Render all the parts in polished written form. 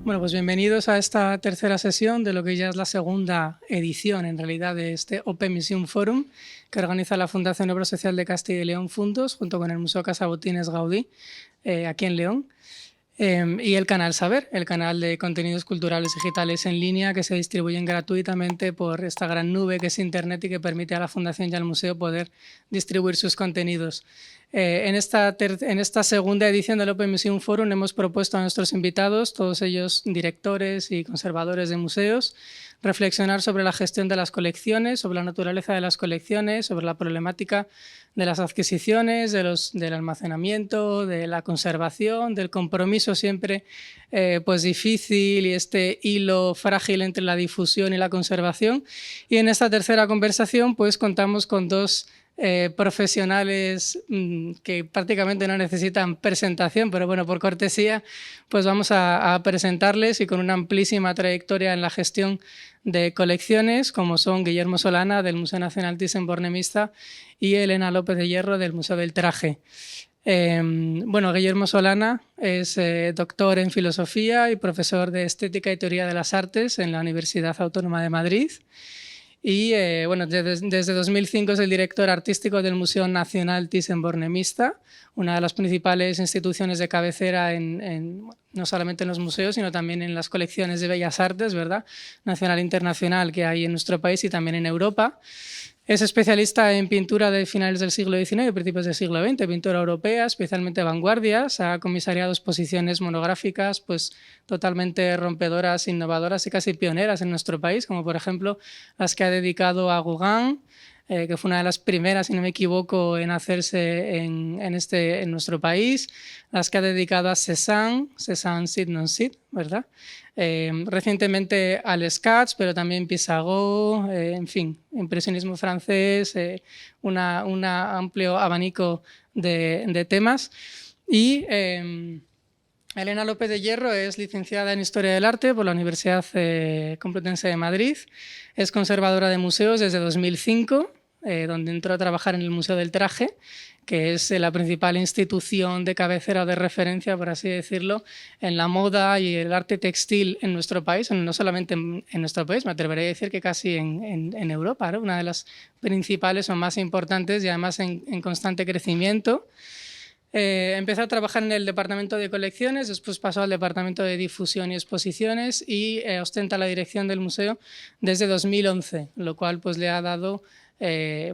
Bueno, pues bienvenidos a esta tercera sesión de lo que ya es la segunda edición, en realidad, de este Open Museum Forum que organiza la Fundación Obra Social de Castilla y León Fundos, junto con el Museo Casa Botines Gaudí, aquí en León. Y el canal Saber, el canal de contenidos culturales digitales en línea que se distribuyen gratuitamente por esta gran nube que es Internet y que permite a la Fundación y al museo poder distribuir sus contenidos. En esta segunda edición del Open Museum Forum hemos propuesto a nuestros invitados, todos ellos directores y conservadores de museos, reflexionar sobre la gestión de las colecciones, sobre la naturaleza de las colecciones, sobre la problemática de las adquisiciones, del almacenamiento, de la conservación, del compromiso siempre pues difícil y este hilo frágil entre la difusión y la conservación. Y en esta tercera conversación pues contamos con dos profesionales que prácticamente no necesitan presentación, pero bueno, por cortesía, pues vamos a presentarles, y con una amplísima trayectoria en la gestión de colecciones, como son Guillermo Solana, del Museo Nacional Thyssen-Bornemisza, y Elena López de Hierro, del Museo del Traje. Bueno, Guillermo Solana es doctor en Filosofía y profesor de Estética y Teoría de las Artes en la Universidad Autónoma de Madrid. Y bueno, desde 2005 es el director artístico del Museo Nacional Thyssen-Bornemisza, una de las principales instituciones de cabecera no solamente en los museos, sino también en las colecciones de bellas artes, ¿verdad?, nacional e internacional, que hay en nuestro país y también en Europa. Es especialista en pintura de finales del siglo XIX y principios del siglo XX, pintura europea, especialmente vanguardias. Ha comisariado exposiciones monográficas pues, totalmente rompedoras, innovadoras y casi pioneras en nuestro país, como por ejemplo las que ha dedicado a Gauguin, que fue una de las primeras, si no me equivoco, en hacerse en nuestro país, las que ha dedicado a Cézanne, Cid non Cid, ¿verdad? Recientemente al Lescats, pero también Pissarro, en fin, impresionismo francés, un amplio abanico de temas. Y Elena López de Hierro es licenciada en Historia del Arte por la Universidad Complutense de Madrid, es conservadora de museos desde 2005, donde entró a trabajar en el Museo del Traje, que es la principal institución de cabecera o de referencia, por así decirlo, en la moda y el arte textil en nuestro país, no solamente en nuestro país, me atrevería a decir que casi en Europa, ¿no? Una de las principales o más importantes y además en constante crecimiento. Empezó a trabajar en el departamento de colecciones, después pasó al departamento de difusión y exposiciones y ostenta la dirección del museo desde 2011, lo cual pues, le ha dado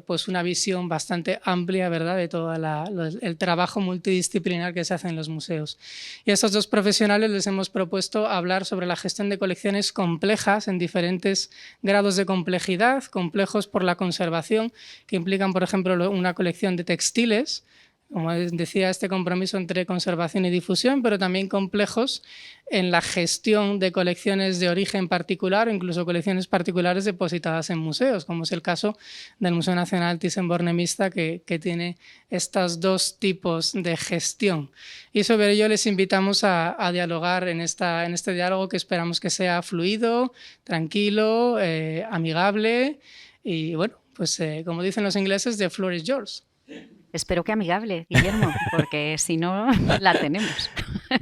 pues una visión bastante amplia, ¿verdad?, de todo el trabajo multidisciplinar que se hace en los museos. Y a estos dos profesionales les hemos propuesto hablar sobre la gestión de colecciones complejas en diferentes grados de complejidad, complejos por la conservación, que implican, por ejemplo, una colección de textiles, como decía, este compromiso entre conservación y difusión, pero también complejos en la gestión de colecciones de origen particular o incluso colecciones particulares depositadas en museos, como es el caso del Museo Nacional Thyssen-Bornemisza, que tiene estos dos tipos de gestión. Y sobre ello les invitamos a dialogar en este diálogo, que esperamos que sea fluido, tranquilo, amigable y, bueno, pues como dicen los ingleses, the floor is yours. Espero que amigable, Guillermo, porque si no, la tenemos.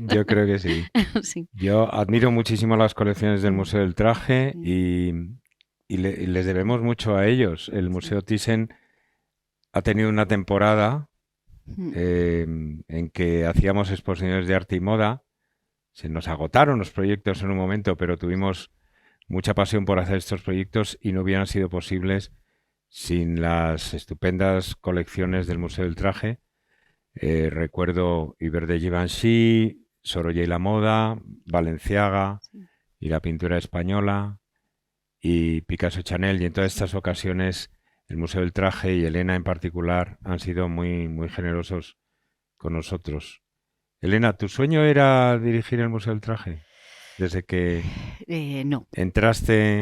Yo creo que sí. Sí. Yo admiro muchísimo las colecciones del Museo del Traje y les debemos mucho a ellos. El Museo Thyssen ha tenido una temporada en que hacíamos exposiciones de arte y moda. Se nos agotaron los proyectos en un momento, pero tuvimos mucha pasión por hacer estos proyectos y no hubieran sido posibles sin las estupendas colecciones del Museo del Traje. Recuerdo Hubert de Givenchy, Sorolla y la moda, Balenciaga y la pintura española, y Picasso, Chanel, y en todas estas ocasiones el Museo del Traje y Elena en particular han sido muy, muy generosos con nosotros. Elena, ¿tu sueño era dirigir el Museo del Traje? Desde que No. entraste...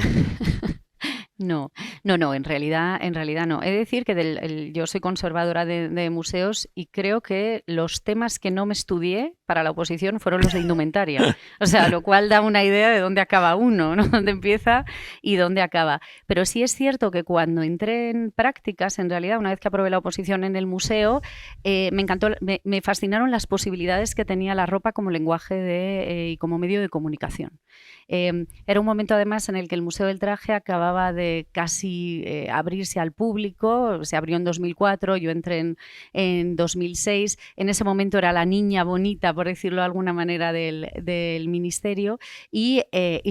No, en realidad no. He de decir que yo soy conservadora de museos y creo que los temas que no me estudié para la oposición fueron los de indumentaria. O sea, lo cual da una idea de dónde acaba uno, ¿no? Dónde empieza y dónde acaba. Pero sí es cierto que cuando entré en prácticas, en realidad, una vez que aprobé la oposición en el museo, me encantó, me fascinaron las posibilidades que tenía la ropa como lenguaje y como medio de comunicación. Era un momento además en el que el Museo del Traje acababa de casi abrirse al público, se abrió en 2004, yo entré en 2006, en ese momento era la niña bonita, por decirlo de alguna manera, del ministerio y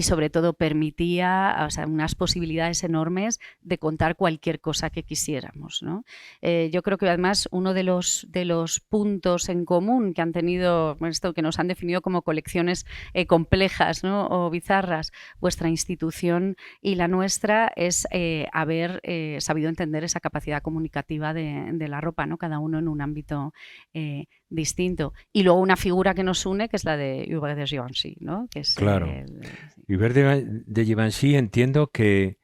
sobre todo permitía, o sea, unas posibilidades enormes de contar cualquier cosa que quisiéramos, ¿no? Yo creo que además uno de los puntos en común que han tenido, esto que nos han definido como colecciones complejas, ¿no? O bizarras, vuestra institución y la nuestra es haber sabido entender esa capacidad comunicativa de la ropa, ¿no? Cada uno en un ámbito distinto. Y luego una figura que nos une, que es la de Hubert de Givenchy, ¿no? Que es Claro. Hubert de Givenchy entiendo que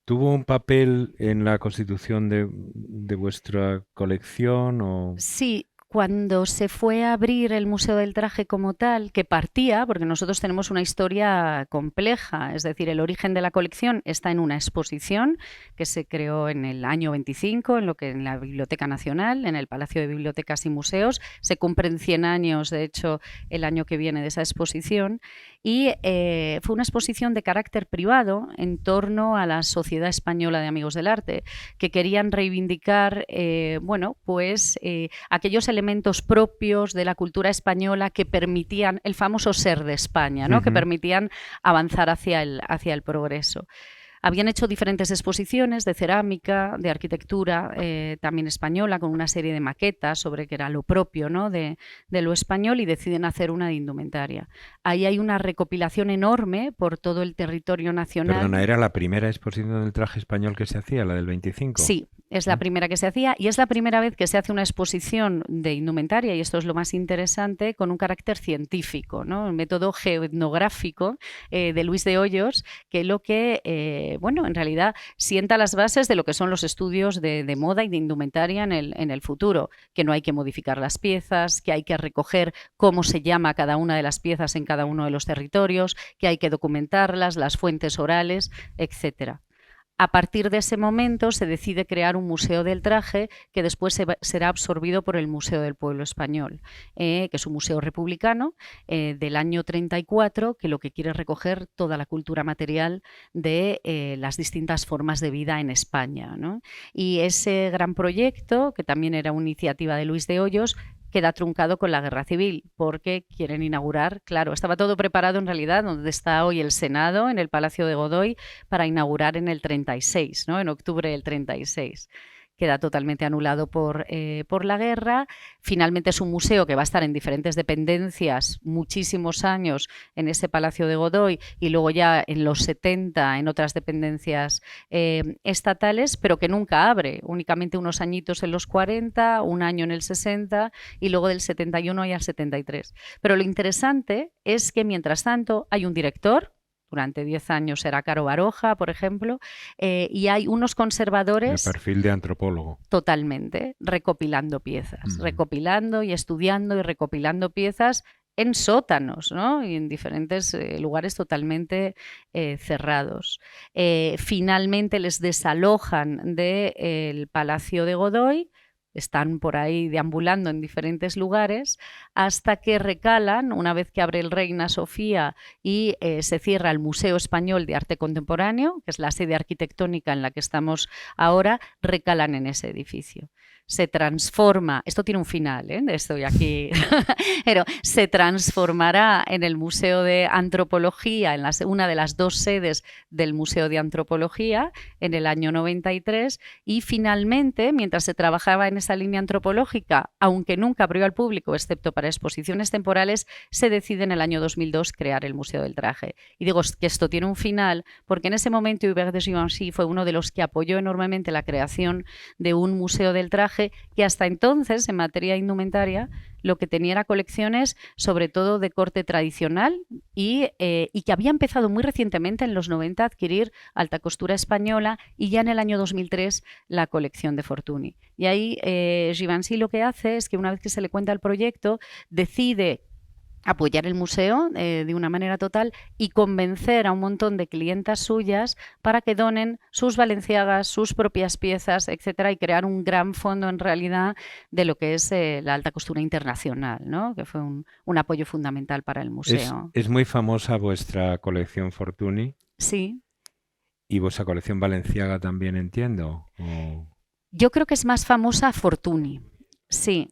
tuvo un papel en la constitución de vuestra colección o... Sí. Cuando se fue a abrir el Museo del Traje como tal, que partía, porque nosotros tenemos una historia compleja, es decir, el origen de la colección está en una exposición que se creó en el año 25, en la Biblioteca Nacional, en el Palacio de Bibliotecas y Museos. Se cumplen 100 años, de hecho, el año que viene de esa exposición. Y fue una exposición de carácter privado en torno a la Sociedad Española de Amigos del Arte, que querían reivindicar, aquellos elementos propios de la cultura española que permitían el famoso ser de España, ¿no? Que permitían avanzar hacia el progreso. Habían hecho diferentes exposiciones de cerámica, de arquitectura, también española, con una serie de maquetas sobre qué era lo propio, ¿no? de lo español, y deciden hacer una de indumentaria. Ahí hay una recopilación enorme por todo el territorio nacional. Perdona, ¿era la primera exposición del traje español que se hacía, la del 25? Sí, es la primera que se hacía y es la primera vez que se hace una exposición de indumentaria, y esto es lo más interesante, con un carácter científico, ¿no? El método geoetnográfico de Luis de Hoyos, que lo que en realidad sienta las bases de lo que son los estudios de moda y de indumentaria en el futuro, que no hay que modificar las piezas, que hay que recoger cómo se llama cada una de las piezas en cada uno de los territorios, que hay que documentarlas, las fuentes orales, etcétera. A partir de ese momento se decide crear un museo del traje que después será absorbido por el Museo del Pueblo Español, que es un museo republicano del año 34, que lo que quiere es recoger toda la cultura material de las distintas formas de vida en España, ¿no? Y ese gran proyecto, que también era una iniciativa de Luis de Hoyos, queda truncado con la Guerra Civil, porque quieren inaugurar, claro, estaba todo preparado en realidad, donde está hoy el Senado, en el Palacio de Godoy, para inaugurar en el 36, ¿no? En octubre del 36. Queda totalmente anulado por la guerra. Finalmente es un museo que va a estar en diferentes dependencias muchísimos años en ese Palacio de Godoy y luego ya en los 70 en otras dependencias estatales, pero que nunca abre, únicamente unos añitos en los 40, un año en el 60 y luego del 71 y al 73. Pero lo interesante es que mientras tanto hay un director. Durante 10 años era Caro Baroja, por ejemplo, y hay unos conservadores... El perfil de antropólogo. Totalmente, recopilando piezas, recopilando y estudiando y recopilando piezas en sótanos, ¿no? Y en diferentes lugares totalmente cerrados. Finalmente les desalojan del Palacio de Godoy, están por ahí deambulando en diferentes lugares, hasta que recalan, una vez que abre el Reina Sofía y se cierra el Museo Español de Arte Contemporáneo, que es la sede arquitectónica en la que estamos ahora, recalan en ese edificio. Se transforma, esto tiene un final, estoy aquí, pero se transformará en el Museo de Antropología, en una de las dos sedes del Museo de Antropología, en el año 93, y finalmente, mientras se trabajaba en esa línea antropológica, aunque nunca abrió al público, excepto para exposiciones temporales, se decide en el año 2002 crear el Museo del Traje. Y digo que esto tiene un final porque en ese momento Hubert de Givenchy fue uno de los que apoyó enormemente la creación de un Museo del Traje traje, que hasta entonces, en materia de indumentaria, lo que tenía era colecciones sobre todo de corte tradicional y que había empezado muy recientemente, en los 90, a adquirir alta costura española, y ya en el año 2003 la colección de Fortuny. Y ahí Givenchy lo que hace es que, una vez que se le cuenta el proyecto, decide apoyar el museo de una manera total y convencer a un montón de clientas suyas para que donen sus valenciagas, sus propias piezas, etcétera, y crear un gran fondo en realidad de lo que es la alta costura internacional, ¿no? Que fue un apoyo fundamental para el museo. Es muy famosa vuestra colección Fortuny. Sí. ¿Y vuestra colección valenciaga también, entiendo? Yo creo que es más famosa Fortuny, sí.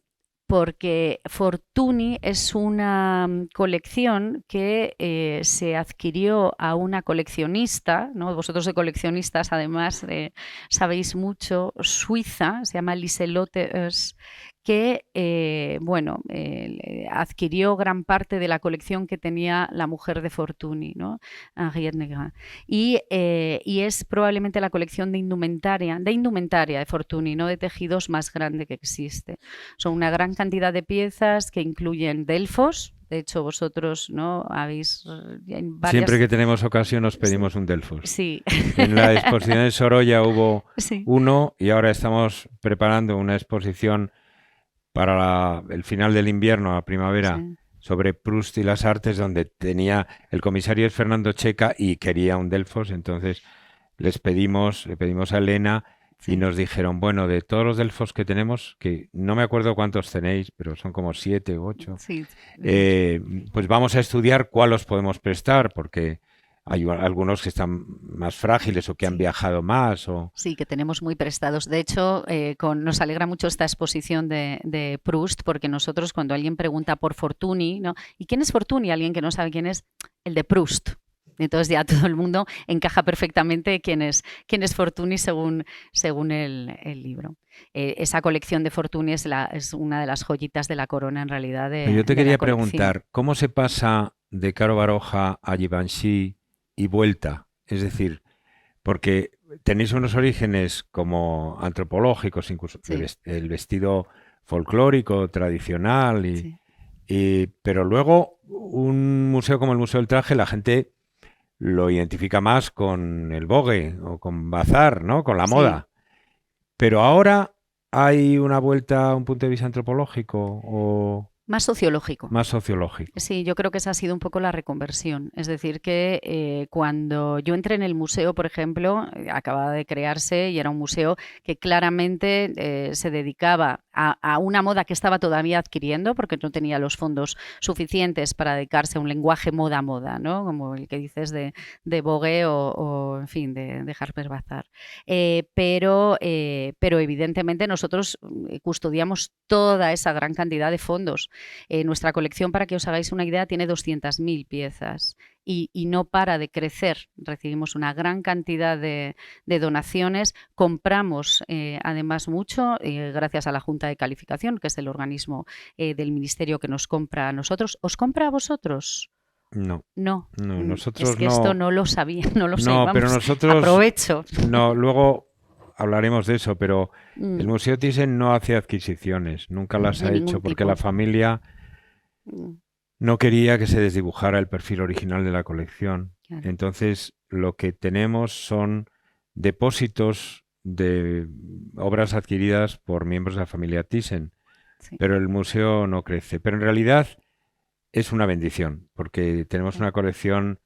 Porque Fortuny es una colección que se adquirió a una coleccionista, ¿no? Vosotros de coleccionistas además sabéis mucho, suiza, se llama Lieselotte Oes, que adquirió gran parte de la colección que tenía la mujer de Fortuny, ¿no? Henriette Negrin. Y es probablemente la colección de indumentaria de Fortuny, no de tejidos, más grande que existe. Son una gran cantidad de piezas que incluyen delfos. De hecho, vosotros, ¿no?, habéis varias... Siempre que tenemos ocasión nos pedimos un delfos. Sí. En la exposición de Sorolla hubo sí. uno, y ahora estamos preparando una exposición para el final del invierno, a primavera, sí, sobre Proust y las artes, donde tenía el comisario es Fernando Checa y quería un delfos. Entonces le pedimos a Elena, sí, y nos dijeron, bueno, de todos los delfos que tenemos, que no me acuerdo cuántos tenéis, pero son como 7 u 8, sí, pues vamos a estudiar cuál os podemos prestar, porque hay algunos que están más frágiles o que han viajado más. Sí, que tenemos muy prestados. De hecho, nos alegra mucho esta exposición de Proust, porque nosotros, cuando alguien pregunta por Fortuny, ¿no?, ¿y quién es Fortuny? Alguien que no sabe quién es, el de Proust. Entonces ya todo el mundo encaja perfectamente quién es Fortuny según el libro. Esa colección de Fortuny es una de las joyitas de la corona, en realidad. Yo te quería preguntar, ¿cómo se pasa de Caro Baroja a Givenchy y vuelta? Es decir, porque tenéis unos orígenes como antropológicos, incluso sí, el vestido folclórico, tradicional, pero luego un museo como el Museo del Traje, la gente lo identifica más con el Vogue o con Bazar, ¿no?, con la moda. Pero ahora hay una vuelta a un punto de vista antropológico o... Más sociológico. Más sociológico. Sí, yo creo que esa ha sido un poco la reconversión. Es decir, que cuando yo entré en el museo, por ejemplo, acababa de crearse y era un museo que claramente se dedicaba a una moda que estaba todavía adquiriendo, porque no tenía los fondos suficientes para dedicarse a un lenguaje moda-moda, ¿no?, como el que dices de Vogue o en fin, de Harper's Bazaar. Pero evidentemente nosotros custodiamos toda esa gran cantidad de fondos. Nuestra colección, para que os hagáis una idea, tiene 200.000 piezas y no para de crecer. Recibimos una gran cantidad de donaciones, compramos además mucho gracias a la Junta de Calificación, que es el organismo del Ministerio que nos compra a nosotros. ¿Os compra a vosotros? No. No, nosotros es que no. Esto no lo sabía, no lo sé. No, Vamos, pero nosotros... Aprovecho. No, luego hablaremos de eso, pero el Museo Thyssen no hace adquisiciones, nunca las ha hecho, porque la familia no quería que se desdibujara el perfil original de la colección. Claro. Entonces, lo que tenemos son depósitos de obras adquiridas por miembros de la familia Thyssen, sí, pero el museo no crece. Pero en realidad es una bendición, porque tenemos una colección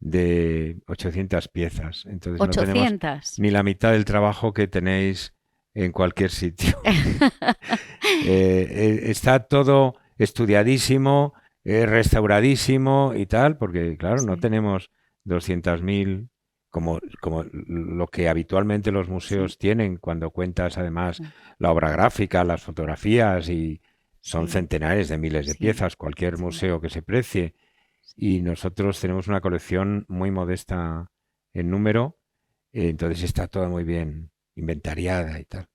de 800 piezas. Entonces 800. No tenemos ni la mitad del trabajo que tenéis en cualquier sitio. Está todo estudiadísimo, restauradísimo y tal, porque claro, sí, no tenemos 200.000 como lo que habitualmente los museos, sí, tienen cuando cuentas además, sí, la obra gráfica, las fotografías, y son, sí, centenares de miles de, sí, piezas, cualquier, sí, museo que se precie. Y nosotros tenemos una colección muy modesta en número, entonces está toda muy bien inventariada y tal.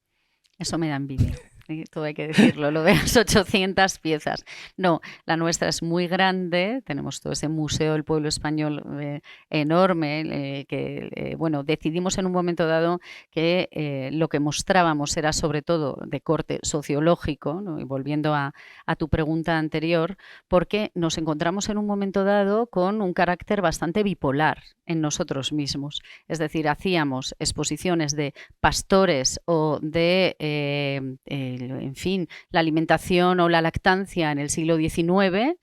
Eso me da envidia. y todo hay que decirlo, lo de las 800 piezas. No, la nuestra es muy grande, tenemos todo ese Museo del Pueblo Español enorme, bueno, decidimos en un momento dado que lo que mostrábamos era sobre todo de corte sociológico, ¿no? Y volviendo a tu pregunta anterior, porque nos encontramos en un momento dado con un carácter bastante bipolar en nosotros mismos. Es decir, hacíamos exposiciones de pastores o de, en fin, la alimentación o la lactancia en el siglo XIX,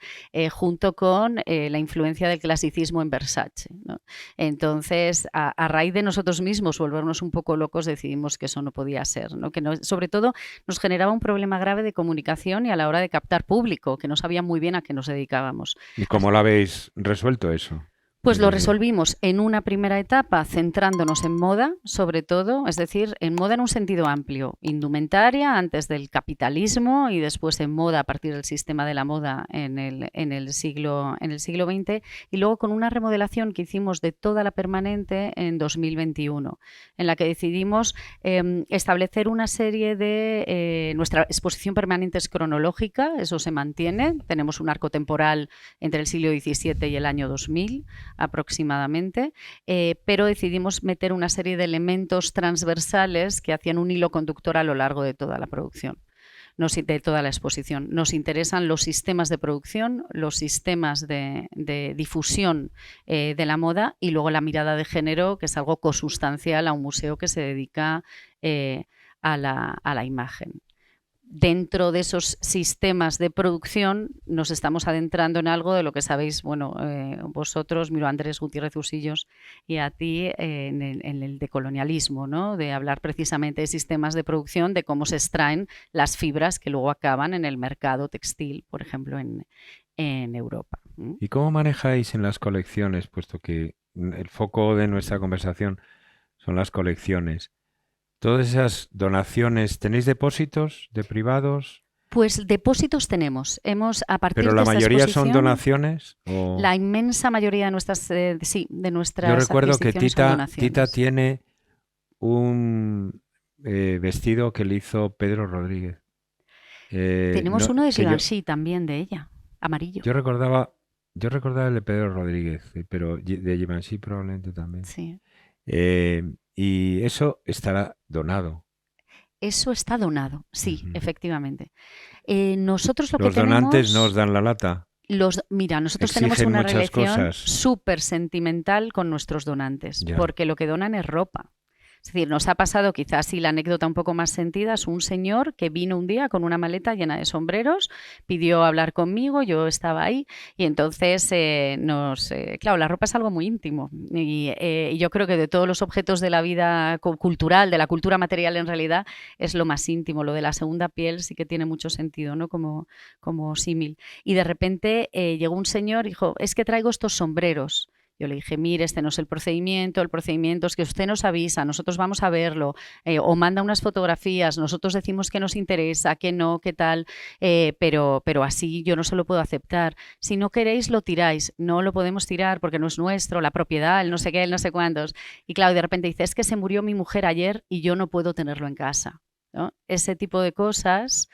junto con la influencia del clasicismo en Versace, ¿no? Entonces, a raíz de nosotros mismos volvernos un poco locos, decidimos que eso no podía ser, ¿no? Que no, sobre todo nos generaba un problema grave de comunicación y a la hora de captar público, que no sabían muy bien a qué nos dedicábamos. ¿Y cómo lo habéis resuelto eso? Pues lo resolvimos en una primera etapa centrándonos en moda, sobre todo, es decir, en moda en un sentido amplio, indumentaria antes del capitalismo y después en moda a partir del sistema de la moda en el siglo XX, y luego con una remodelación que hicimos de toda la permanente en 2021, en la que decidimos establecer una serie de... nuestra exposición permanente es cronológica, eso se mantiene, tenemos un arco temporal entre el siglo XVII y el año 2000, aproximadamente, pero decidimos meter una serie de elementos transversales que hacían un hilo conductor a lo largo de toda la producción, de toda la exposición. Nos interesan los sistemas de producción, los sistemas de difusión de la moda y luego la mirada de género, que es algo consustancial a un museo que se dedica a la imagen. Dentro de esos sistemas de producción nos estamos adentrando en algo de lo que sabéis, bueno, vosotros, miro a Andrés Gutiérrez Usillos y a ti, en el decolonialismo, ¿no? De hablar precisamente de sistemas de producción, de cómo se extraen las fibras que luego acaban en el mercado textil, por ejemplo, en Europa. ¿Y cómo manejáis en las colecciones, puesto que el foco de nuestra conversación son las colecciones? Todas esas donaciones, ¿tenéis depósitos de privados? Pues depósitos tenemos. A partir ¿Pero la de mayoría son donaciones? ¿O? La inmensa mayoría de nuestras, sí, de nuestras Yo recuerdo que Tita tiene tiene un vestido que le hizo Pedro Rodríguez. Tenemos uno de Givenchy también, de ella, amarillo. Yo recordaba el de Pedro Rodríguez, pero de Givenchy probablemente también. Sí. Y eso estará donado. Eso está donado, sí, efectivamente. Nosotros Los donantes nos dan la lata. Mira, nosotros Exigen tenemos una muchas relación cosas. súper sentimental con nuestros donantes, Ya. porque lo que donan es ropa. Es decir, nos ha pasado, quizás sí la anécdota un poco más sentida, es un señor que vino un día con una maleta llena de sombreros, pidió hablar conmigo, yo estaba ahí y entonces claro, la ropa es algo muy íntimo y yo creo que de todos los objetos de la vida cultural, de la cultura material en realidad, es lo más íntimo. Lo de la segunda piel sí que tiene mucho sentido, ¿no? Como símil. Y de repente llegó un señor y dijo, es que traigo estos sombreros. Yo le dije, mire, este no es el procedimiento es que usted nos avisa, nosotros vamos a verlo, o manda unas fotografías, nosotros decimos que nos interesa, que no, qué tal, pero así yo no se lo puedo aceptar. Si no queréis, lo tiráis. No lo podemos tirar porque no es nuestro, la propiedad, el no sé qué, el no sé cuántos. Y claro, de repente dice, es que se murió mi mujer ayer y yo no puedo tenerlo en casa, ¿no? Ese tipo de cosas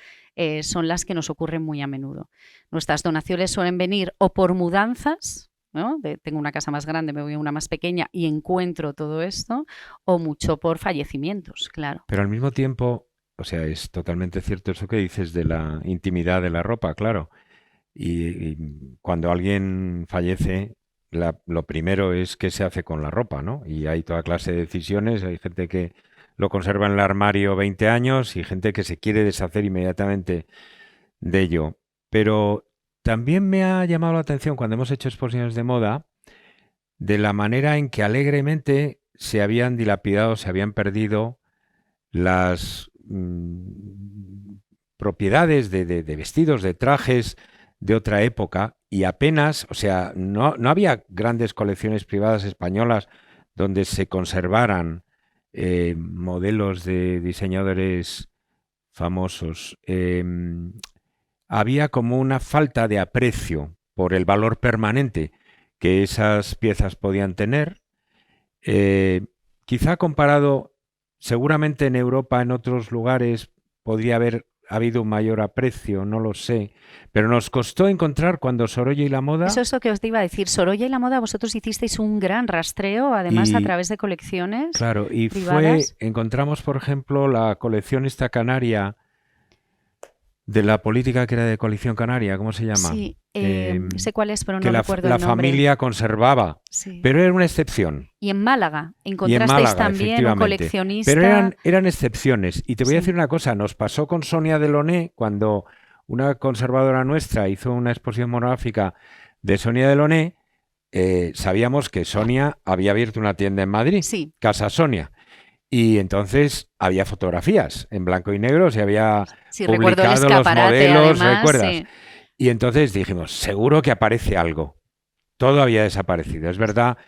son las que nos ocurren muy a menudo. Nuestras donaciones suelen venir o por mudanzas, ¿no? Tengo una casa más grande, me voy a una más pequeña y encuentro todo esto, o mucho por fallecimientos, claro. Pero al mismo tiempo, o sea, es totalmente cierto eso que dices de la intimidad de la ropa, claro. Y cuando alguien fallece, lo primero es qué se hace con la ropa, ¿no? Y hay toda clase de decisiones, hay gente que lo conserva en el armario 20 años y gente que se quiere deshacer inmediatamente de ello. Pero también me ha llamado la atención cuando hemos hecho exposiciones de moda de la manera en que alegremente se habían dilapidado, se habían perdido las propiedades de vestidos, de trajes de otra época y apenas, o sea, no había grandes colecciones privadas españolas donde se conservaran modelos de diseñadores famosos. Había como una falta de aprecio por el valor permanente que esas piezas podían tener. Quizá comparado, seguramente en Europa, en otros lugares, podría haber ha habido un mayor aprecio, no lo sé, pero nos costó encontrar cuando Sorolla y la Moda... Eso es lo que os iba a decir. Sorolla y la Moda, vosotros hicisteis un gran rastreo, además a través de colecciones Claro, y privadas. encontramos, por ejemplo, la colección esta canaria de la política que era de Coalición Canaria, ¿cómo se llama? Sí, sé cuál es, pero que no recuerdo la el nombre. familia conservaba, Sí. pero era una excepción. Y en Málaga Y en encontrasteis Málaga, también un efectivamente. coleccionista. Pero eran excepciones. Y te voy a Sí. decir una cosa, nos pasó con Sonia Delaunay cuando una conservadora nuestra hizo una exposición monográfica de Sonia Delaunay. Sabíamos que Sonia había abierto una tienda en Madrid, Sí. Casa Sonia. Y entonces había fotografías en blanco y negro, se había Sí, recuerdo el publicado los escaparate, modelos, además. ¿recuerdas? Sí. Y entonces dijimos, seguro que aparece algo. Todo había desaparecido. Es verdad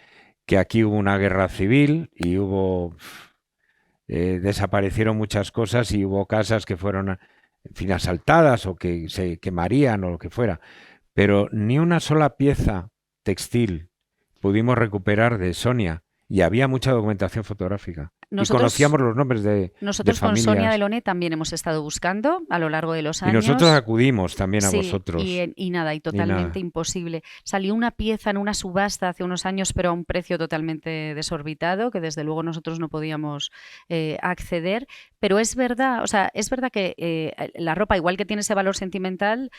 que aquí hubo una guerra civil y desaparecieron muchas cosas y hubo casas que fueron, en fin, asaltadas o que se quemarían o lo que fuera. Pero ni una sola pieza textil pudimos recuperar de Sonia y había mucha documentación fotográfica. Y conocíamos los nombres de Nosotros con familias. Sonia Delaunay también hemos estado buscando a lo largo de los años. Y nosotros acudimos también a Sí, vosotros. y nada, y totalmente imposible. Salió una pieza en una subasta hace unos años, pero a un precio totalmente desorbitado, que desde luego nosotros no podíamos acceder. Pero es verdad, o sea, es verdad que la ropa, igual que tiene ese valor sentimental,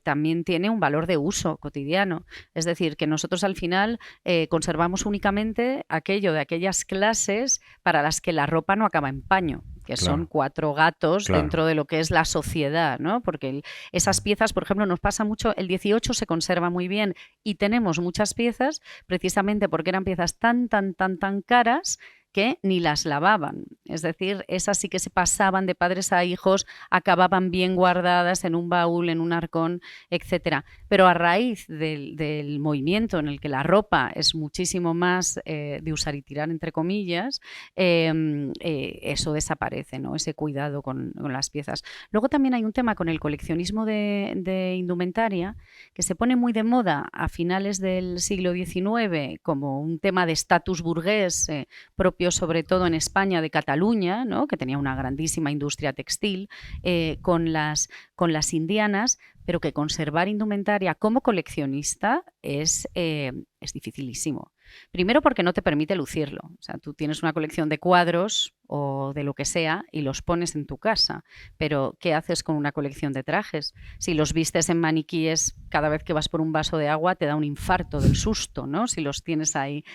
también tiene un valor de uso cotidiano. Es decir, que nosotros al final conservamos únicamente aquello de aquellas clases para las que la ropa no acaba en paño, que son 4 gatos dentro de lo que es la sociedad, ¿no? Porque esas piezas, por ejemplo, nos pasa mucho, el 18 se conserva muy bien y tenemos muchas piezas precisamente porque eran piezas tan caras que ni las lavaban. Es decir, esas sí que se pasaban de padres a hijos, acababan bien guardadas en un baúl, en un arcón, etcétera. Pero a raíz del movimiento en el que la ropa es muchísimo más de usar y tirar, entre comillas, eso desaparece, ¿no? Ese cuidado con las piezas. Luego también hay un tema con el coleccionismo de indumentaria que se pone muy de moda a finales del siglo XIX como un tema de estatus burgués propio sobre todo en España de Cataluña, ¿no? Que tenía una grandísima industria textil, con las indianas, pero que conservar indumentaria como coleccionista es dificilísimo. Primero porque no te permite lucirlo. O sea, tú tienes una colección de cuadros o de lo que sea y los pones en tu casa. Pero ¿qué haces con una colección de trajes? Si los vistes en maniquíes cada vez que vas por un vaso de agua te da un infarto del susto, ¿no? Si los tienes ahí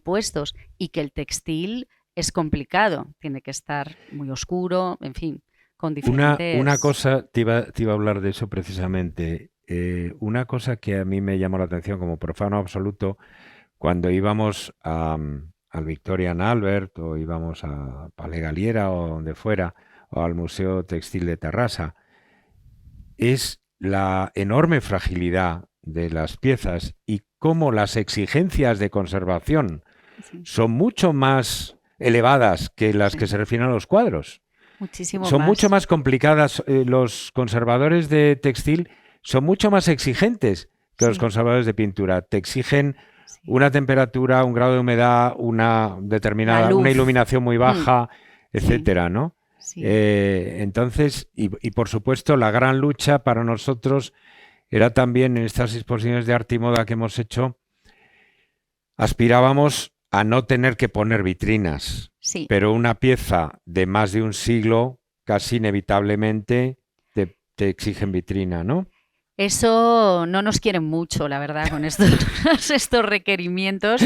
puestos. Y que el textil es complicado. Tiene que estar muy oscuro, en fin, con diferentes... Una cosa, te iba a hablar de eso precisamente. Una cosa que a mí me llamó la atención como profano absoluto cuando íbamos al Victoria and Albert o íbamos a Palais Galiera o donde fuera, o al Museo Textil de Terrassa, es la enorme fragilidad de las piezas y cómo las exigencias de conservación son mucho más elevadas que las que se refieren a los cuadros. Son mucho más complicadas. Los conservadores de textil son mucho más exigentes que los conservadores de pintura. Te exigen una temperatura, un grado de humedad, una determinada, una iluminación muy baja, etcétera, ¿no? Sí. Entonces, y por supuesto, la gran lucha para nosotros era también en estas exposiciones de arte y moda que hemos hecho, aspirábamos a no tener que poner vitrinas, pero una pieza de más de un siglo casi inevitablemente te exigen vitrina, ¿no? Eso no nos quieren mucho, la verdad, con estos requerimientos,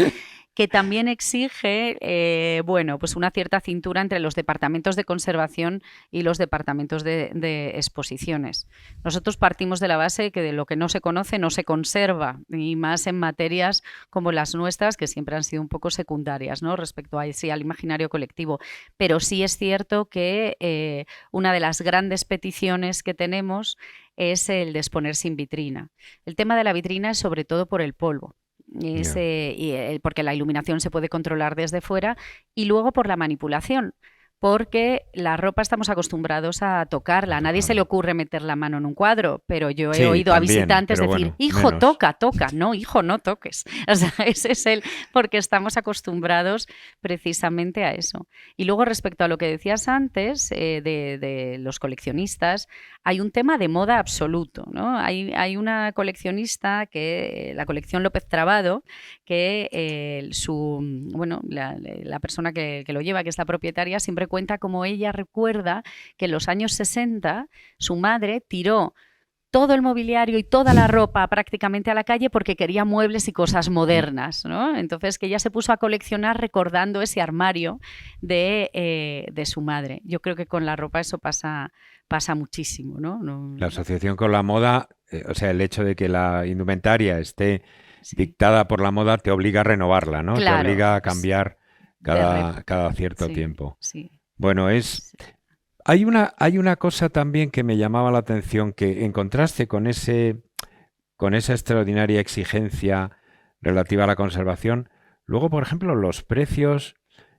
que también exige, bueno, pues una cierta cintura entre los departamentos de conservación y los departamentos de exposiciones. Nosotros partimos de la base que de lo que no se conoce no se conserva, y más en materias como las nuestras, que siempre han sido un poco secundarias, ¿no? Respecto al imaginario colectivo. Pero sí es cierto que una de las grandes peticiones que tenemos es el de exponer sin vitrina. El tema de la vitrina es sobre todo por el polvo. Porque la iluminación se puede controlar desde fuera y luego por la manipulación, porque la ropa estamos acostumbrados a tocarla. A nadie se le ocurre meter la mano en un cuadro, pero yo he Sí, oído a también, visitantes pero decir, bueno, hijo, menos. toca, toca. No, hijo, no toques. O sea, ese es porque estamos acostumbrados precisamente a eso. Y luego, respecto a lo que decías antes, de los coleccionistas, hay un tema de moda absoluto, ¿no? Hay una coleccionista, la colección López Trabado, que la persona que lo lleva, que es la propietaria, siempre cuenta cómo ella recuerda que en los años 60 su madre tiró todo el mobiliario y toda la ropa prácticamente a la calle porque quería muebles y cosas modernas, ¿no? Entonces que ella se puso a coleccionar recordando ese armario de su madre. Yo creo que con la ropa eso pasa muchísimo, ¿no? La asociación con la moda, o sea, el hecho de que la indumentaria esté Sí. dictada por la moda te obliga a renovarla, ¿no? Claro, Te obliga a cambiar cada cierto sí, tiempo. sí. Bueno, hay una cosa también que me llamaba la atención, que en contraste con esa extraordinaria exigencia relativa a la conservación, luego, por ejemplo, los precios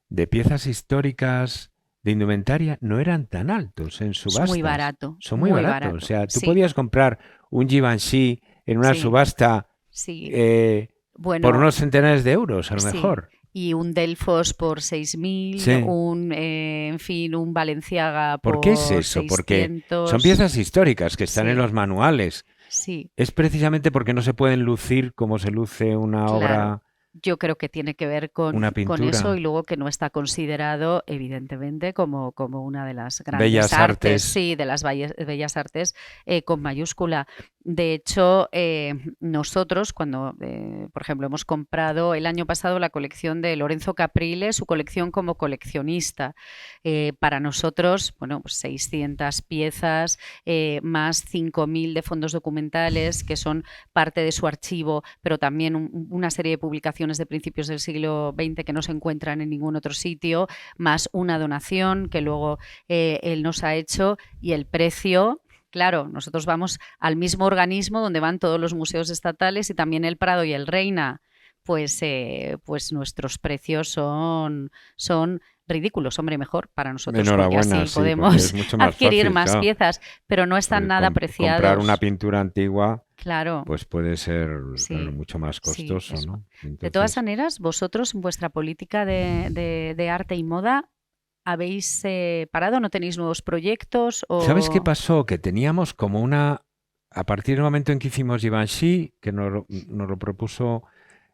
de piezas históricas de indumentaria no eran tan altos en Es subastas. muy barato. Son muy baratos. O sea, tú Sí, podías comprar un Givenchy en una sí, subasta sí. por Bueno, unos centenares de euros, a lo sí. mejor. Y un Delfos por 6.000, Sí. en fin, un Balenciaga ¿Por qué es por eso? Porque 600. son piezas históricas que están Sí. en los manuales. Sí, Es precisamente porque no se pueden lucir como se luce una claro. obra, Yo creo que tiene que ver una con eso, pintura. y luego que no está considerado, evidentemente, como una de las grandes Bellas artes. sí, de las bellas artes con mayúscula. De hecho, nosotros cuando, por ejemplo, hemos comprado el año pasado la colección de Lorenzo Caprile, su colección como coleccionista. Para nosotros, bueno, pues 600 piezas, más 5.000 de fondos documentales, que son parte de su archivo, pero también una serie de publicaciones de principios del siglo XX que no se encuentran en ningún otro sitio, más una donación que luego él nos ha hecho, y el precio. Claro, nosotros vamos al mismo organismo donde van todos los museos estatales y también el Prado y el Reina. Pues nuestros precios son ridículos, hombre, mejor para nosotros, porque Enhorabuena, así sí, porque podemos es mucho más adquirir fácil, más claro. piezas, pero no están Porque nada comprar apreciados. una pintura antigua, Claro, pues puede ser sí, claro, mucho más sí, costoso, eso. ¿no? De todas Entonces, maneras, vosotros en vuestra política de arte y moda, ¿habéis parado? ¿No tenéis nuevos proyectos? ¿sabes qué O... pasó? Que teníamos como a partir del momento en que hicimos Givenchy, que nos lo propuso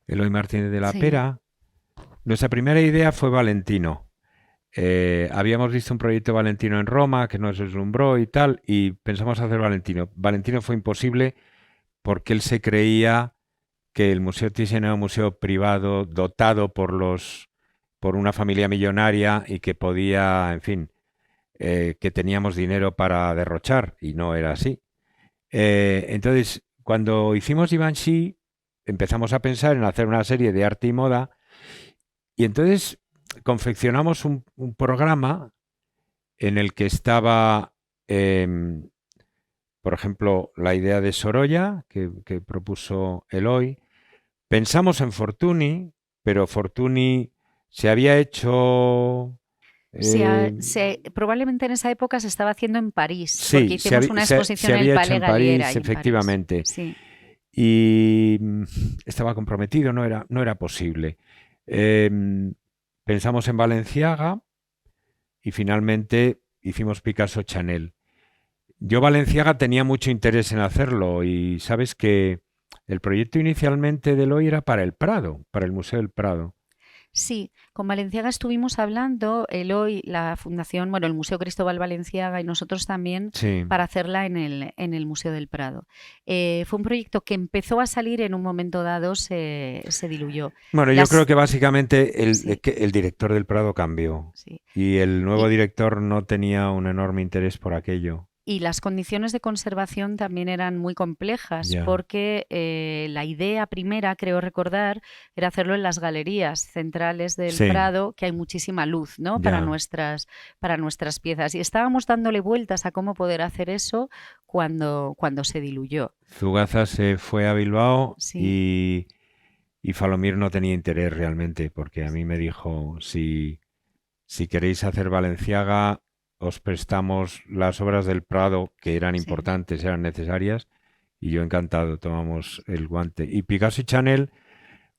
Eloy Martínez de la Sí, Pera, nuestra primera idea fue Valentino. Habíamos visto un proyecto Valentino en Roma que nos deslumbró y tal, y pensamos hacer Valentino. Valentino fue imposible porque él se creía que el Museo Thyssen era un museo privado dotado por una familia millonaria y que podía, en fin, que teníamos dinero para derrochar, y no era así. Entonces, cuando hicimos Givenchy, empezamos a pensar en hacer una serie de arte y moda, y entonces confeccionamos un programa en el que estaba, por ejemplo, la idea de Sorolla, que propuso Eloy. Pensamos en Fortuny, pero Fortuny se había hecho... probablemente en esa época se estaba haciendo en París, porque Sí, hicimos una exposición en el había hecho Palais en Galliera. París, Y en efectivamente. París. Sí. Y estaba comprometido, no era posible. Pensamos en Balenciaga y finalmente hicimos Picasso Chanel. Yo Balenciaga tenía mucho interés en hacerlo, y sabes que el proyecto inicialmente de Eloy era para el Prado, para el Museo del Prado. Sí, con Balenciaga estuvimos hablando, Eloy, la Fundación, bueno, el Museo Cristóbal Balenciaga y nosotros también, Sí. para hacerla en el Museo del Prado. Fue un proyecto que empezó a salir, en un momento dado se diluyó. Bueno, yo creo que básicamente Sí. el director del Prado cambió, Sí. y el nuevo director no tenía un enorme interés por aquello. Y las condiciones de conservación también eran muy complejas, Ya. porque la idea primera, creo recordar, era hacerlo en las galerías centrales del Sí. Prado, que hay muchísima luz, ¿no? Ya. para nuestras piezas. Y estábamos dándole vueltas a cómo poder hacer eso cuando se diluyó. Zugaza se fue a Bilbao, Sí. y Falomir no tenía interés realmente, porque a mí me dijo, si si queréis hacer Balenciaga, os prestamos las obras del Prado, que eran Sí. importantes, eran necesarias, y yo encantado, tomamos el guante. Y Picasso y Chanel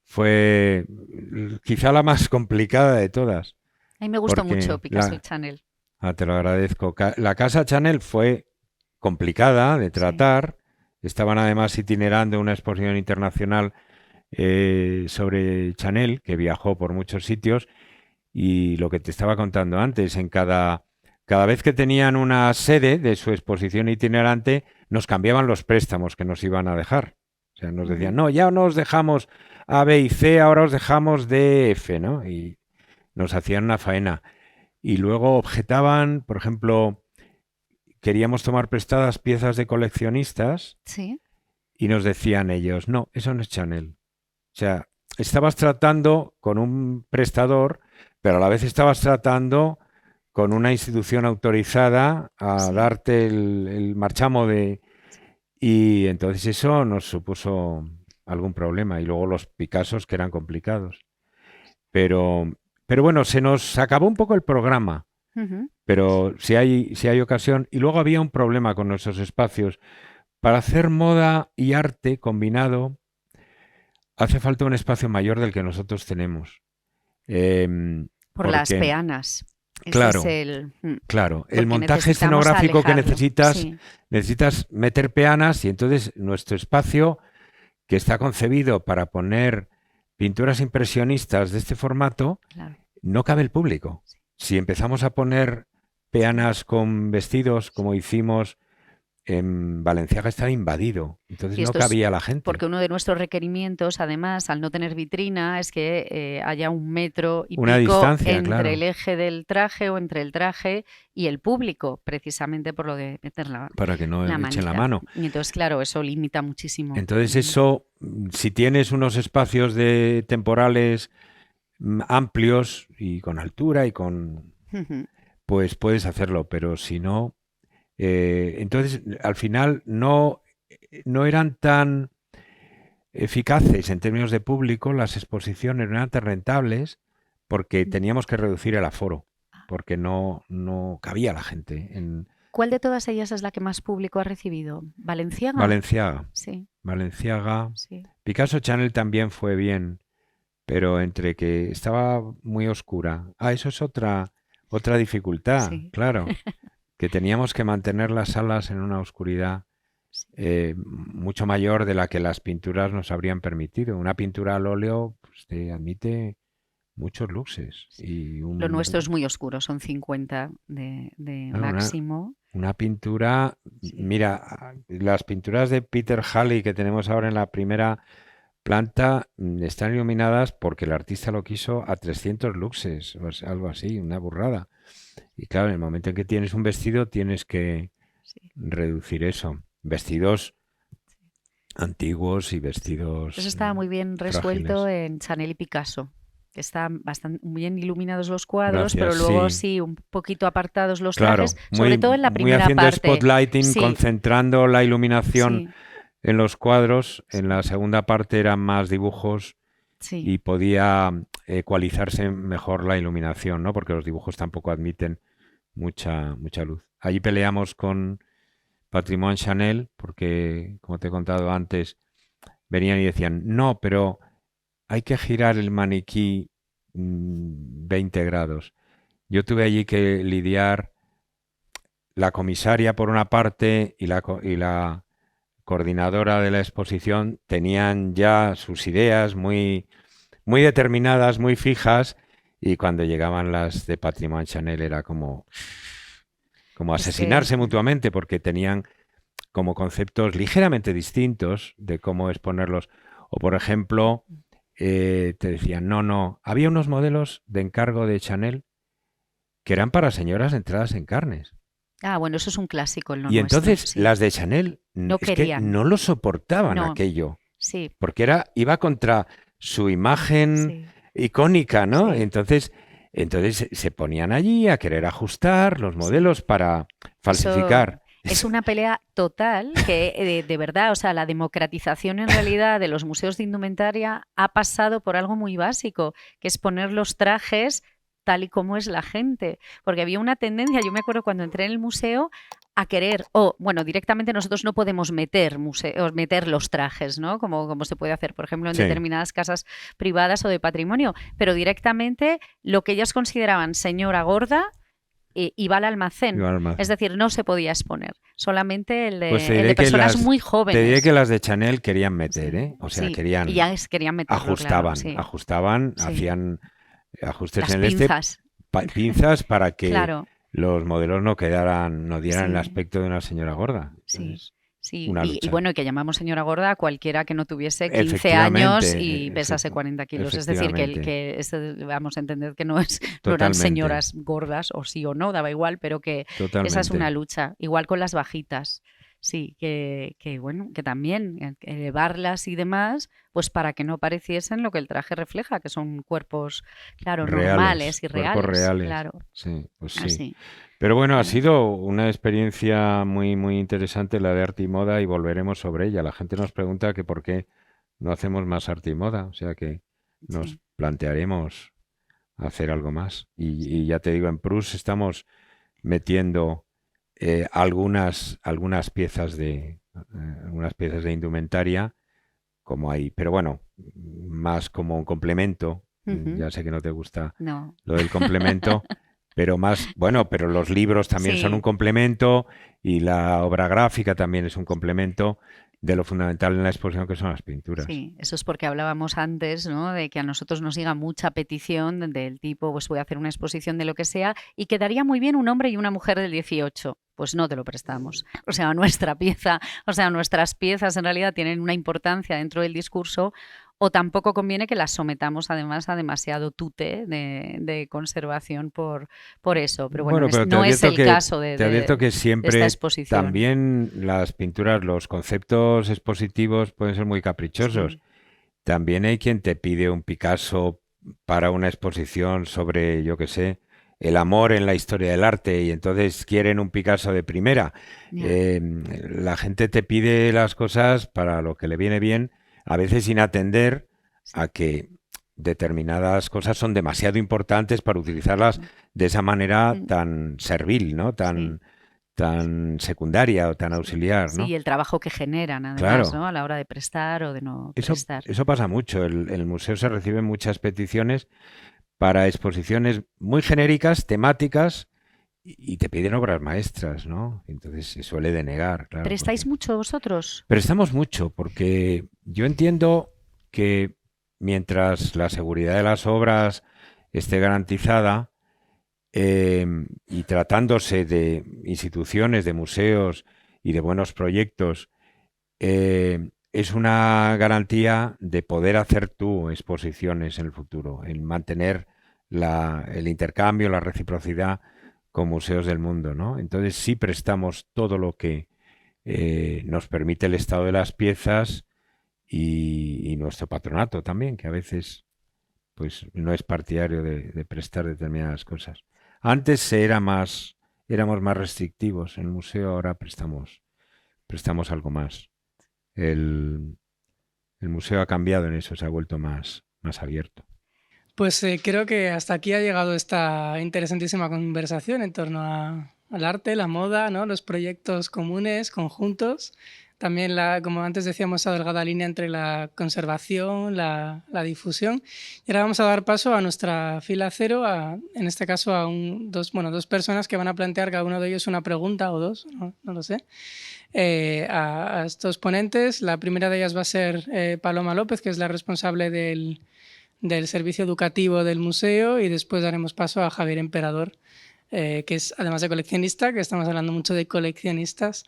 fue quizá la más complicada de todas, A mí me gustó mucho porque Picasso y Chanel. te lo agradezco. La casa Chanel fue complicada de Sí. tratar, estaban además itinerando una exposición internacional sobre Chanel, que viajó por muchos sitios, y lo que te estaba contando antes, cada vez que tenían una sede de su exposición itinerante, nos cambiaban los préstamos que nos iban a dejar. O sea, nos decían, no, ya no os dejamos A, B y C, ahora os dejamos D, F, ¿no? Y nos hacían una faena. Y luego objetaban, por ejemplo, queríamos tomar prestadas piezas de coleccionistas Sí. y nos decían ellos, no, eso no es Chanel. O sea, estabas tratando con un prestador, pero a la vez estabas tratando con una institución autorizada a Sí. darte el marchamo de... Y entonces eso nos supuso algún problema. Y luego los Picassos que eran complicados. Pero bueno, se nos acabó un poco el programa. Ujú. Pero si hay ocasión. Y luego había un problema con nuestros espacios. Para hacer moda y arte combinado, hace falta un espacio mayor del que nosotros tenemos. Por las Porque, peanas. Ese claro, es el... claro, el Porque montaje necesitamos escenográfico que alejarlo. Sí. necesitas meter peanas, y entonces nuestro espacio, que está concebido para poner pinturas impresionistas de este formato, Claro. no cabe el público. Sí. Si empezamos a poner peanas con vestidos, como hicimos en Valenciaga, estaba invadido. Entonces Y no esto es cabía la gente. porque uno de nuestros requerimientos, además, al no tener vitrina, es que haya 1 metro y Una pico distancia, entre claro. el eje del traje o entre el traje y el público, precisamente por lo de meter Para que no la echen la manita. mano. Y entonces, claro, eso limita muchísimo. Entonces eso, si tienes unos espacios temporales amplios y con altura y con... Ujú. pues puedes hacerlo, pero si no... entonces, al final no eran tan eficaces en términos de público, las exposiciones no eran tan rentables porque teníamos que reducir el aforo, porque no cabía la gente en ¿Cuál de todas ellas es la que más público ha recibido? ¿Valenciaga? Valenciaga. Sí, Valenciaga. sí. Picasso Chanel también fue bien, pero entre que estaba muy oscura. Eso es otra dificultad, Sí. claro, que teníamos que mantener las salas en una oscuridad mucho mayor de la que las pinturas nos habrían permitido. Una pintura al óleo pues, te admite muchos luxes. Y Lo nuestro es muy oscuro, son 50 de Claro, máximo. una pintura, Sí. mira, las pinturas de Peter Halley que tenemos ahora en la primera planta están iluminadas porque el artista lo quiso a 300 luxes, o sea, algo así, una burrada. Y claro, en el momento en que tienes un vestido tienes que Sí. reducir eso. Vestidos antiguos y vestidos Eso estaba muy bien resuelto frágiles. en Chanel y Picasso, que están bastante bien iluminados los cuadros, Gracias, pero luego sí. sí, un poquito apartados los Claro, trajes, sobre todo en la muy primera haciendo parte. spotlighting, Sí, concentrando la iluminación sí, en los cuadros. Sí. En la segunda parte eran más dibujos sí. y podía ecualizarse mejor la iluminación, ¿no? Porque los dibujos tampoco admiten mucha luz. Allí peleamos con Patrimoine Chanel porque, como te he contado antes, venían y decían, no, pero hay que girar el maniquí 20 grados. Yo tuve allí que lidiar la comisaria por una parte y la coordinadora de la exposición tenían ya sus ideas muy determinadas, muy fijas, y cuando llegaban las de Patrimoine Chanel era como asesinarse mutuamente porque tenían como conceptos ligeramente distintos de cómo exponerlos. O por ejemplo, te decían, no, había unos modelos de encargo de Chanel que eran para señoras entradas en carnes. Bueno, eso es un clásico en lo Y nuestro. entonces Sí. las de Chanel No es que querían. no lo soportaban No. aquello, Sí, porque iba contra su imagen sí. icónica, ¿no? Sí. Entonces se ponían allí a querer ajustar los modelos para falsificar. Es una pelea total que de verdad, o sea, la democratización en realidad de los museos de indumentaria ha pasado por algo muy básico, que es poner los trajes tal y como es la gente, porque había una tendencia, yo me acuerdo cuando entré en el museo, a querer, bueno, directamente nosotros no podemos meter los trajes, ¿no? Como se puede hacer, por ejemplo, en determinadas casas privadas o de patrimonio, pero directamente lo que ellas consideraban señora gorda iba al almacén. Es decir, no se podía exponer, solamente el de personas muy jóvenes. Te diré que las de Chanel querían meter, ¿eh? O sea, querían meterlo, ajustaban, hacían ajustes las en el pinzas. Pinzas para que claro. los modelos no dieran el aspecto de una señora gorda. Entonces, y bueno, que llamamos señora gorda a cualquiera que no tuviese 15 años y pesase 40 kilos. Es decir, que vamos a entender que no eran señoras gordas, o sí o no, daba igual, pero que esa es una lucha. Igual con las bajitas. Sí, que bueno, que también elevarlas y demás, pues para que no pareciesen lo que el traje refleja, que son cuerpos, claro, normales y reales. Cuerpos reales. Claro. Sí, pues sí. Así. Pero bueno, ha sido una experiencia muy, muy interesante la de arte y moda y volveremos sobre ella. La gente nos pregunta que por qué no hacemos más arte y moda, o sea que nos plantearemos hacer algo más. Y ya te digo, en Prus estamos metiendo algunas piezas de indumentaria como ahí, pero bueno, más como un complemento. Ya sé que no te gusta lo del complemento, pero más, bueno, pero los libros también son un complemento y la obra gráfica también es un complemento de lo fundamental en la exposición, que son las pinturas. Sí, eso es porque hablábamos antes, ¿no?, de que a nosotros nos llega mucha petición del tipo, pues voy a hacer una exposición de lo que sea y quedaría muy bien un hombre y una mujer del 18. Pues no te lo prestamos. O sea, nuestras piezas en realidad tienen una importancia dentro del discurso, o tampoco conviene que las sometamos además a demasiado tute de conservación por eso. Pero bueno, no es el caso de esta exposición. También las pinturas, los conceptos expositivos pueden ser muy caprichosos. Sí. También hay quien te pide un Picasso para una exposición sobre, yo qué sé, el amor en la historia del arte, y entonces quieren un Picasso de primera. La gente te pide las cosas para lo que le viene bien, a veces sin atender a que determinadas cosas son demasiado importantes para utilizarlas de esa manera tan servil, ¿no? Tan secundaria o tan auxiliar, ¿no? Sí, y el trabajo que generan, además, ¿no?, a la hora de prestar o de no prestar. Eso pasa mucho. El museo se reciben muchas peticiones para exposiciones muy genéricas, temáticas, y te piden obras maestras, ¿no? Entonces se suele denegar, claro. ¿Prestáis mucho vosotros? Prestamos mucho, porque yo entiendo que mientras la seguridad de las obras esté garantizada, y tratándose de instituciones, de museos y de buenos proyectos, es una garantía de poder hacer tú exposiciones en el futuro, el mantener el intercambio, la reciprocidad con museos del mundo, ¿no? Entonces sí prestamos todo lo que nos permite el estado de las piezas y nuestro patronato también, que a veces pues no es partidario de prestar determinadas cosas. Antes éramos más restrictivos en el museo, ahora prestamos algo más. El museo ha cambiado en eso, se ha vuelto más abierto. Pues creo que hasta aquí ha llegado esta interesantísima conversación en torno al arte, la moda, ¿no?, los proyectos comunes, conjuntos. También, como antes decíamos, esa delgada línea entre la conservación, la difusión. Y ahora vamos a dar paso a nuestra fila cero, en este caso a dos personas que van a plantear cada uno de ellos una pregunta o dos, no lo sé, a estos ponentes. La primera de ellas va a ser Paloma López, que es la responsable del servicio educativo del museo, y después daremos paso a Javier Emperador, que es, además de coleccionista, que estamos hablando mucho de coleccionistas,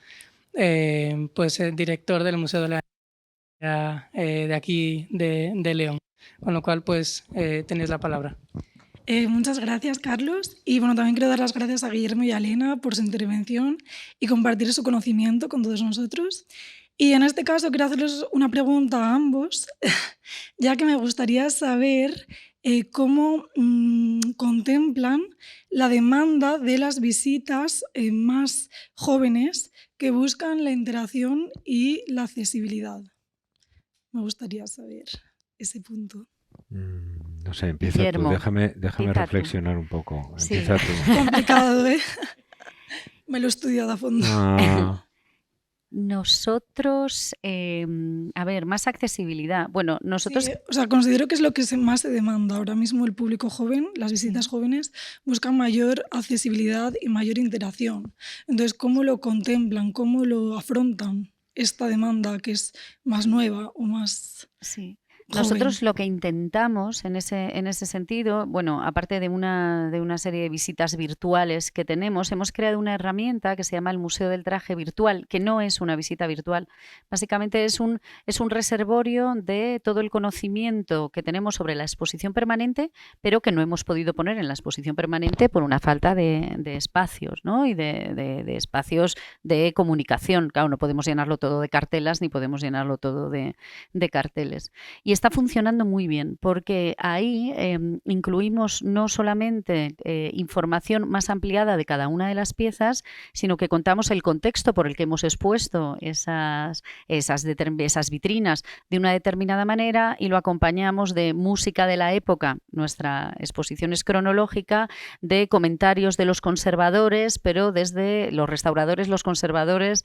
pues director del Museo de la de aquí de León. Con lo cual, pues tenéis la palabra. Muchas gracias, Carlos. Y bueno, también quiero dar las gracias a Guillermo y a Elena por su intervención y compartir su conocimiento con todos nosotros. Y en este caso quiero hacerles una pregunta a ambos, ya que me gustaría saber cómo contemplan la demanda de las visitas más jóvenes que buscan la interacción y la accesibilidad. Me gustaría saber ese punto. No sé, empieza Guillermo, tú, déjame empieza tú. reflexionar un poco. Sí. Empieza tú. Complicado, ¿eh? Me lo he estudiado a fondo. Nosotros, a ver, más accesibilidad. Bueno, nosotros... Sí, o sea, considero que es lo que más se demanda ahora mismo el público joven. Las visitas jóvenes buscan mayor accesibilidad y mayor interacción. Entonces, ¿cómo lo contemplan? ¿Cómo lo afrontan esta demanda que es más nueva o más Sí. joven? Nosotros lo que intentamos en ese sentido, bueno, aparte de una serie de visitas virtuales que tenemos, hemos creado una herramienta que se llama el Museo del Traje Virtual, que no es una visita virtual. Básicamente es un reservorio de todo el conocimiento que tenemos sobre la exposición permanente, pero que no hemos podido poner en la exposición permanente por una falta de espacios, ¿no? Y de espacios de comunicación. Claro, no podemos llenarlo todo de cartelas ni podemos llenarlo todo de carteles. Y está funcionando muy bien porque ahí incluimos no solamente información más ampliada de cada una de las piezas, sino que contamos el contexto por el que hemos expuesto esas vitrinas de una determinada manera y lo acompañamos de música de la época. Nuestra exposición es cronológica, de comentarios de los conservadores, pero desde los restauradores, los conservadores,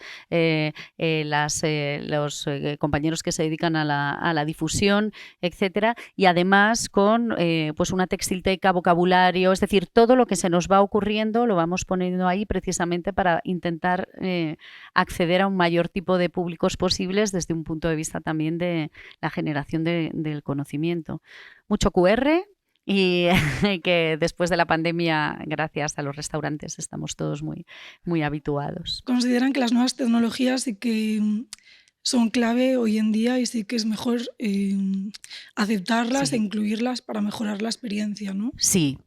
los compañeros que se dedican a la difusión, etcétera, y además con pues una textilteca, vocabulario, es decir, todo lo que se nos va ocurriendo lo vamos poniendo ahí precisamente para intentar acceder a un mayor tipo de públicos posibles desde un punto de vista también de la generación del conocimiento. Mucho QR y que después de la pandemia, gracias a los restaurantes, estamos todos muy, muy habituados. ¿Consideran que las nuevas tecnologías sí que son clave hoy en día y sí que es mejor aceptarlas e incluirlas para mejorar la experiencia, ¿no? Sí.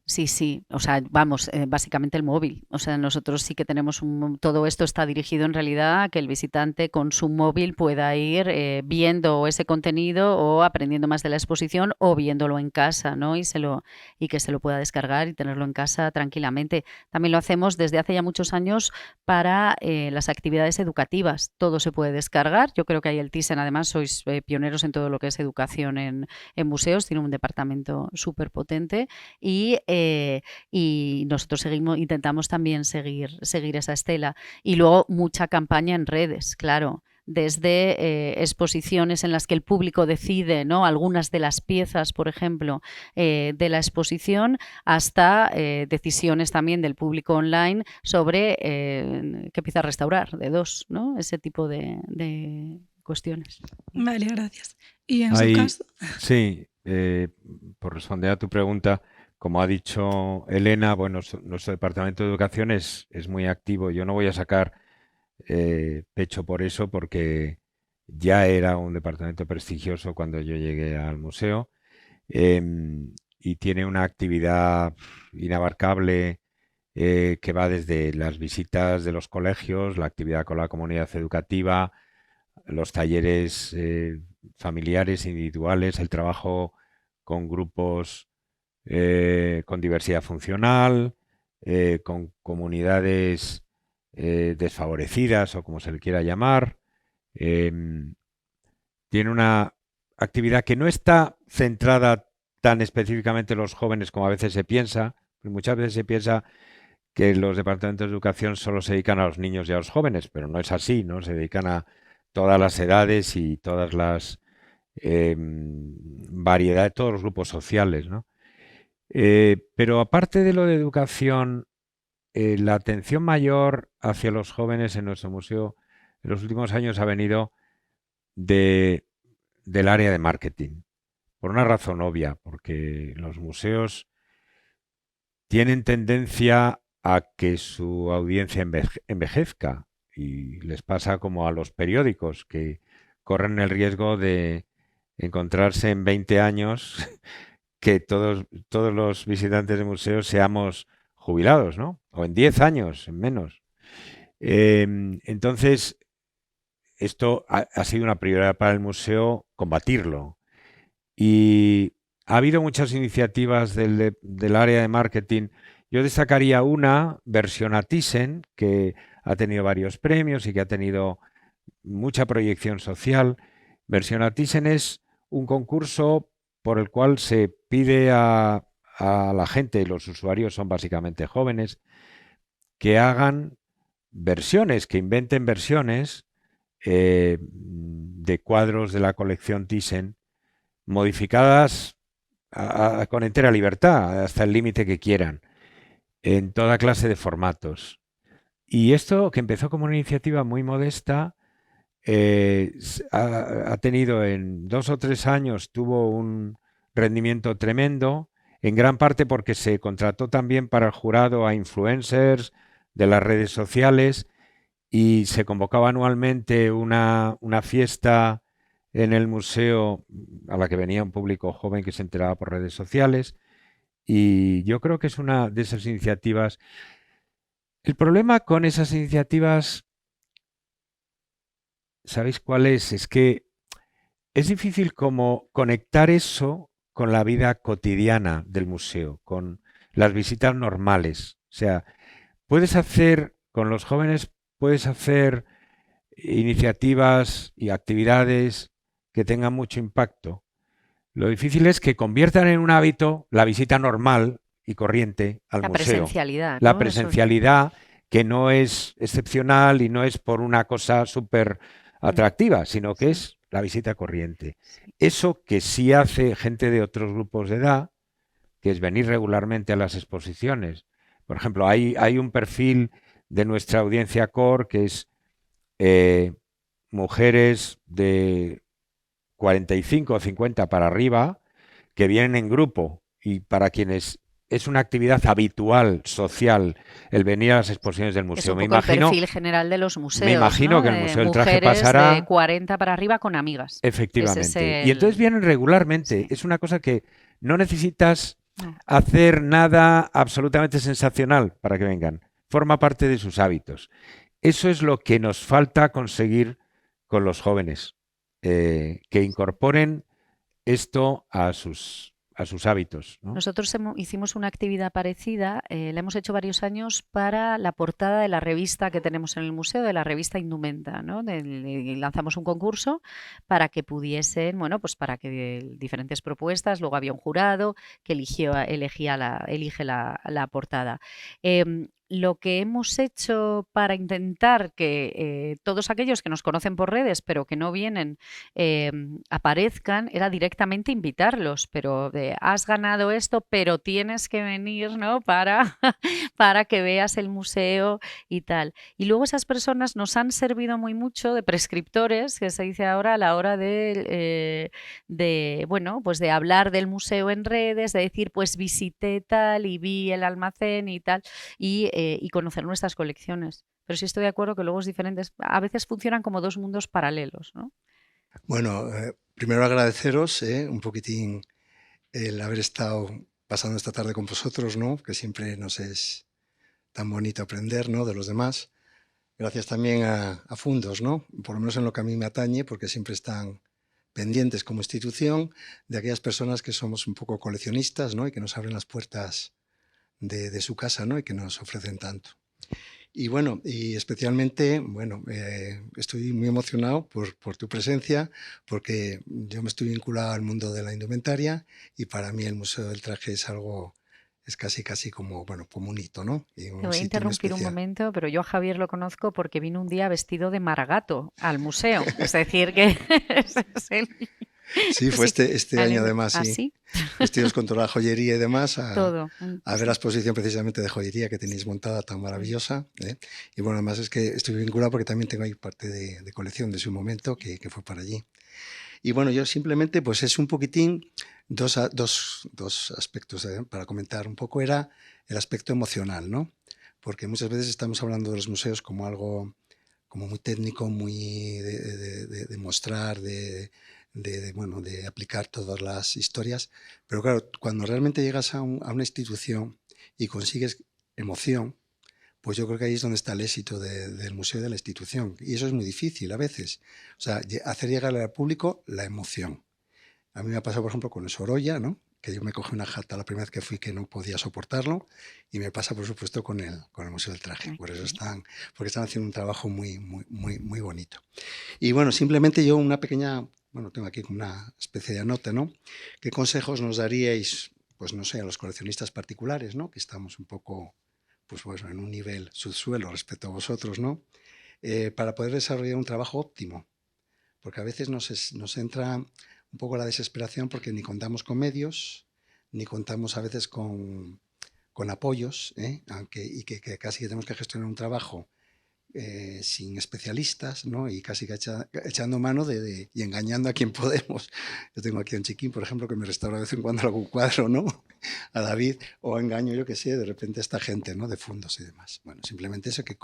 O sea, vamos, básicamente el móvil. O sea, nosotros sí que tenemos todo esto está dirigido en realidad a que el visitante con su móvil pueda ir viendo ese contenido o aprendiendo más de la exposición o viéndolo en casa, ¿no? Y que se lo pueda descargar y tenerlo en casa tranquilamente. También lo hacemos desde hace ya muchos años para las actividades educativas. Todo se puede descargar. Yo creo que ahí el Thyssen, además, sois pioneros en todo lo que es educación en museos. Tiene un departamento súper potente y nosotros intentamos también seguir esa estela. Y luego mucha campaña en redes, claro. Desde exposiciones en las que el público decide, ¿no? Algunas de las piezas, por ejemplo, de la exposición, hasta decisiones también del público online sobre qué pieza restaurar, de dos, ¿no? Ese tipo de cuestiones. Vale, gracias. Y en su caso... Sí, por responder a tu pregunta, como ha dicho Elena, bueno, nuestro Departamento de Educación es muy activo. Yo no voy a sacar pecho por eso porque ya era un departamento prestigioso cuando yo llegué al museo y tiene una actividad inabarcable que va desde las visitas de los colegios, la actividad con la comunidad educativa, los talleres familiares, individuales, el trabajo con grupos con diversidad funcional, con comunidades desfavorecidas o como se le quiera llamar. Tiene una actividad que no está centrada tan específicamente en los jóvenes como a veces se piensa. Muchas veces se piensa que los departamentos de educación solo se dedican a los niños y a los jóvenes, pero no es así, ¿no? Se dedican a todas las edades y todas las variedades, todos los grupos sociales, ¿no? Pero aparte de lo de educación, la atención mayor hacia los jóvenes en nuestro museo en los últimos años ha venido del área de marketing, por una razón obvia, porque los museos tienen tendencia a que su audiencia envejezca y les pasa como a los periódicos, que corren el riesgo de encontrarse en 20 años que todos los visitantes de museos seamos jubilados, ¿no? O en 10 años, en menos. Entonces, esto ha sido una prioridad para el museo combatirlo. Y ha habido muchas iniciativas del área de marketing. Yo destacaría una, Versión a Thyssen, que ha tenido varios premios y que ha tenido mucha proyección social. Versión a Thyssen es un concurso por el cual se pide a la gente, y los usuarios son básicamente jóvenes, que hagan versiones, que inventen versiones de cuadros de la colección Thyssen, modificadas con entera libertad, hasta el límite que quieran, en toda clase de formatos. Y esto, que empezó como una iniciativa muy modesta, ha tenido en 2 o 3 años, tuvo un rendimiento tremendo, en gran parte porque se contrató también para el jurado a influencers de las redes sociales y se convocaba anualmente una fiesta en el museo a la que venía un público joven que se enteraba por redes sociales, y yo creo que es una de esas iniciativas. El problema con esas iniciativas, ¿sabéis cuál es? Es que es difícil como conectar eso con la vida cotidiana del museo, con las visitas normales. O sea, puedes hacer, con los jóvenes, puedes hacer iniciativas y actividades que tengan mucho impacto. Lo difícil es que conviertan en un hábito la visita normal y corriente al museo. La presencialidad, La ¿no? presencialidad, que no es excepcional y no es por una cosa súper atractiva, sino que es la visita corriente. Eso que sí hace gente de otros grupos de edad, que es venir regularmente a las exposiciones. Por ejemplo, hay un perfil de nuestra audiencia core que es mujeres de 45 o 50 para arriba, que vienen en grupo, y para quienes es una actividad habitual, social, el venir a las exposiciones del museo. Es un poco el perfil general de los museos. Me imagino, ¿no?, que el Museo del Traje pasará de 40 para arriba con amigas. Efectivamente. Y entonces vienen regularmente. Sí. Es una cosa que no necesitas hacer nada absolutamente sensacional para que vengan. Forma parte de sus hábitos. Eso es lo que nos falta conseguir con los jóvenes, que incorporen esto a sus hábitos, ¿no? Nosotros hicimos una actividad parecida, la hemos hecho varios años para la portada de la revista que tenemos en el museo, de la revista Indumenta, ¿no? Lanzamos un concurso para que pudiesen, bueno, pues para que diferentes propuestas, luego había un jurado que elige la portada. Lo que hemos hecho para intentar que todos aquellos que nos conocen por redes pero que no vienen aparezcan era directamente invitarlos, pero has ganado esto, pero tienes que venir, ¿no?, para que veas el museo y tal. Y luego esas personas nos han servido muy mucho de prescriptores, que se dice ahora, a la hora de bueno, pues de hablar del museo en redes, de decir, pues visité tal y vi el almacén y tal, y conocer nuestras colecciones. Pero sí estoy de acuerdo que luego es diferente. A veces funcionan como dos mundos paralelos, ¿no? Bueno, primero agradeceros un poquitín el haber estado pasando esta tarde con vosotros, ¿no?, que siempre nos es tan bonito aprender, ¿no?, de los demás. Gracias también a Fundos, ¿no?, por lo menos en lo que a mí me atañe, porque siempre están pendientes como institución de aquellas personas que somos un poco coleccionistas, ¿no?, y que nos abren las puertas de su casa, ¿no?, y que nos ofrecen tanto. Y bueno, y especialmente, bueno, estoy muy emocionado por tu presencia, porque yo me estoy vinculado al mundo de la indumentaria y para mí el Museo del Traje es algo, es casi como, bueno, como un hito, ¿no? Te voy a interrumpir un momento, pero yo a Javier lo conozco porque vino un día vestido de Maragato al museo. Es decir, que es él. Sí, fue este año además, sí. ¿Sí? Vestidos con toda la joyería y demás, Todo. A ver la exposición precisamente de joyería que tenéis montada tan maravillosa, ¿eh? Y bueno, además es que estoy vinculado porque también tengo ahí parte de colección de su momento que fue para allí. Y bueno, yo simplemente, pues es un poquitín, dos aspectos para comentar un poco. Era el aspecto emocional, ¿no? Porque muchas veces estamos hablando de los museos como algo como muy técnico, muy de mostrar, bueno, de aplicar todas las historias, pero claro, cuando realmente llegas a una institución y consigues emoción, pues yo creo que ahí es donde está el éxito del museo y de la institución, y eso es muy difícil a veces, o sea, hacer llegar al público la emoción. A mí me ha pasado, por ejemplo, con el Sorolla, ¿no?, que yo me cogí una jata la primera vez que fui que no podía soportarlo, y me pasa, por supuesto, con el Museo del Traje. Por eso porque están haciendo un trabajo muy bonito. Y bueno, simplemente yo una pequeña, bueno, tengo aquí una especie de nota, ¿no? ¿Qué consejos nos daríais, pues no sé, a los coleccionistas particulares, ¿no? Que estamos un poco, pues bueno, en un nivel subsuelo respecto a vosotros, ¿no? Para poder desarrollar un trabajo óptimo. Porque a veces nos entra un poco la desesperación porque ni contamos con medios, ni contamos a veces con apoyos, y que casi que tenemos que gestionar un trabajo sin especialistas, ¿no? Y casi que echando mano y engañando a quien podemos. Yo tengo aquí a un chiquín, por ejemplo, que me restaura de vez en cuando algún cuadro, ¿no? A David, o engaño, yo que sé, de repente a esta gente, ¿no? De fondos y demás. Bueno, simplemente eso, que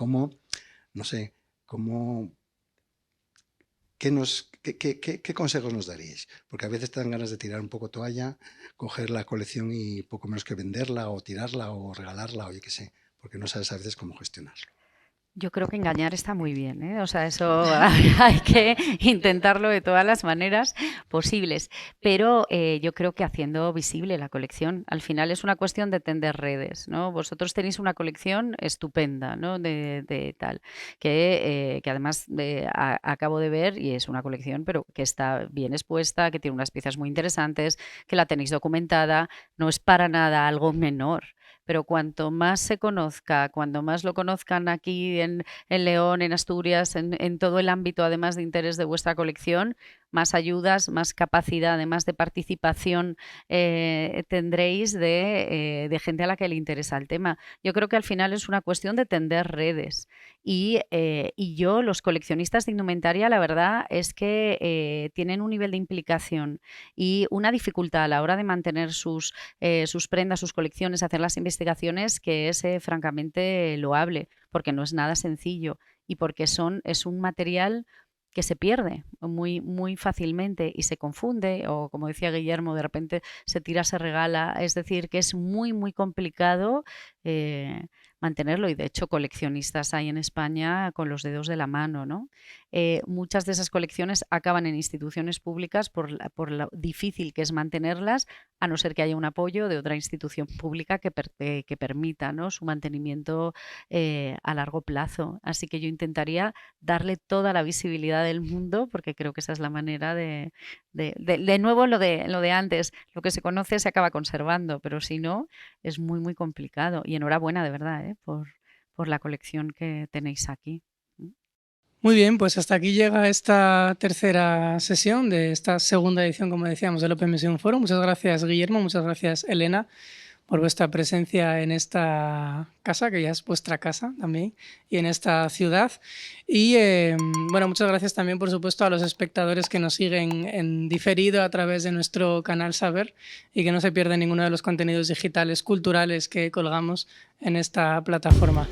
no sé, ¿qué consejos nos daríais? Porque a veces te dan ganas de tirar un poco toalla, coger la colección y poco menos que venderla o tirarla o regalarla o yo qué sé, porque no sabes a veces cómo gestionarlo. Yo creo que engañar está muy bien, ¿eh? O sea, eso hay que intentarlo de todas las maneras posibles. Pero yo creo que haciendo visible la colección, al final es una cuestión de tender redes, ¿no? Vosotros tenéis una colección estupenda, ¿no? De tal, que además acabo de ver, y es una colección, pero que está bien expuesta, que tiene unas piezas muy interesantes, que la tenéis documentada, no es para nada algo menor. Pero cuanto más se conozca, cuando más lo conozcan aquí en León, en Asturias, en todo el ámbito además de interés de vuestra colección, más ayudas, más capacidad además de participación tendréis de gente a la que le interesa el tema. Yo creo que al final es una cuestión de tender redes y los coleccionistas de indumentaria, la verdad es que tienen un nivel de implicación y una dificultad a la hora de mantener sus prendas, sus colecciones, hacer las investigaciones, que es francamente loable, porque no es nada sencillo y porque es un material que se pierde muy fácilmente y se confunde, o como decía Guillermo, de repente se tira, se regala, es decir, que es muy complicado mantenerlo, y de hecho coleccionistas hay en España con los dedos de la mano, ¿no? Muchas de esas colecciones acaban en instituciones públicas por lo difícil que es mantenerlas, a no ser que haya un apoyo de otra institución pública que permita, ¿no?, su mantenimiento a largo plazo. Así que yo intentaría darle toda la visibilidad del mundo, porque creo que esa es la manera de nuevo lo de antes, lo que se conoce se acaba conservando, pero si no, es muy complicado. Y enhorabuena, de verdad, por la colección que tenéis aquí. Muy bien, pues hasta aquí llega esta tercera sesión de esta segunda edición, como decíamos, del Open Museum Forum. Muchas gracias, Guillermo, muchas gracias, Elena, por vuestra presencia en esta casa, que ya es vuestra casa también, y en esta ciudad. Y bueno, muchas gracias también, por supuesto, a los espectadores que nos siguen en diferido a través de nuestro canal Saber y que no se pierden ninguno de los contenidos digitales culturales que colgamos en esta plataforma.